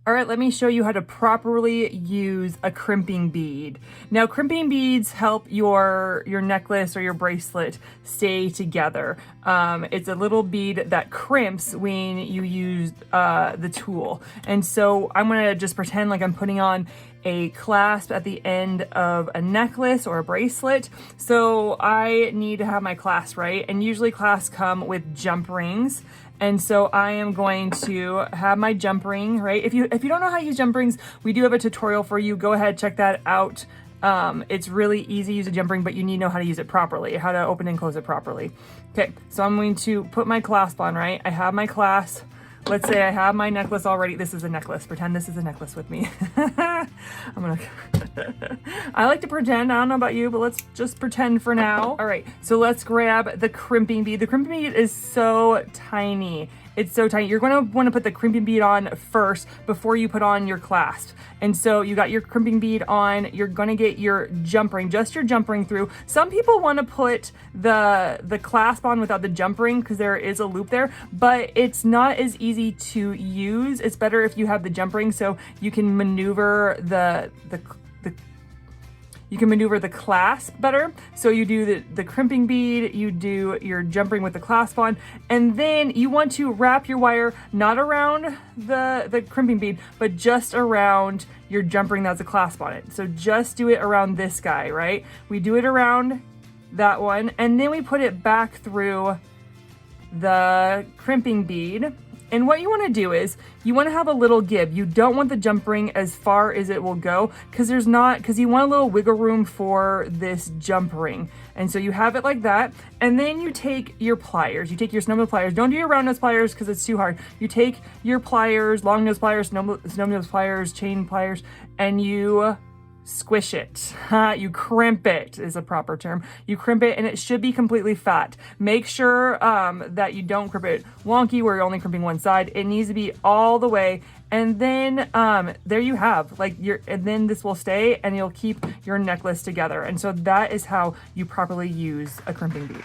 All right, let me show you how to properly use a crimping bead. Now, crimping beads help your necklace or your bracelet stay together. It's a little bead that crimps when you use the tool. And so I'm gonna just pretend like I'm putting on a clasp at the end of a necklace or a bracelet. So I need to have my clasp right, and usually clasps come with jump rings. And so I am going to have my jump ring, right? If you don't know how to use jump rings, we do have a tutorial for you. Go ahead, check that out. It's really easy to use a jump ring, but you need to know how to use it properly, how to open and close it properly. Okay, so I'm going to put my clasp on, right? I have my clasp. Let's say I have my necklace already. This is a necklace. Pretend this is a necklace with me. I like to pretend. I don't know about you, but let's just pretend for now. All right, so let's grab the crimping bead. The crimping bead is so tiny. It's so tiny. You're going to want to put the crimping bead on first before you put on your clasp. And so you got your crimping bead on. You're going to get your jump ring, just your jump ring through. Some people want to put the clasp on without the jump ring because there is a loop there, but it's not as easy to use. It's better if you have the jump ring so you can maneuver you can maneuver the clasp better. So you do the crimping bead, you do your jump ring with the clasp on, and then you want to wrap your wire not around the crimping bead, but just around your jump ring that's a clasp on it. So just do it around this guy, right? We do it around that one, and then we put it back through the crimping bead. And what you want to do is you want to have a little give. You don't want the jump ring as far as it will go because you want a little wiggle room for this jump ring. And so you have it like that. And then you take your pliers. You take your snub nose pliers. Don't do your round nose pliers because it's too hard. You take your pliers, long nose pliers, snub nose pliers, chain pliers, and you squish it. You crimp it is a proper term. You crimp it, and it should be completely fat. Make sure that you don't crimp it wonky where you're only crimping one side. It needs to be all the way. And then there you have and then this will stay and you'll keep your necklace together. And so that is how you properly use a crimping bead.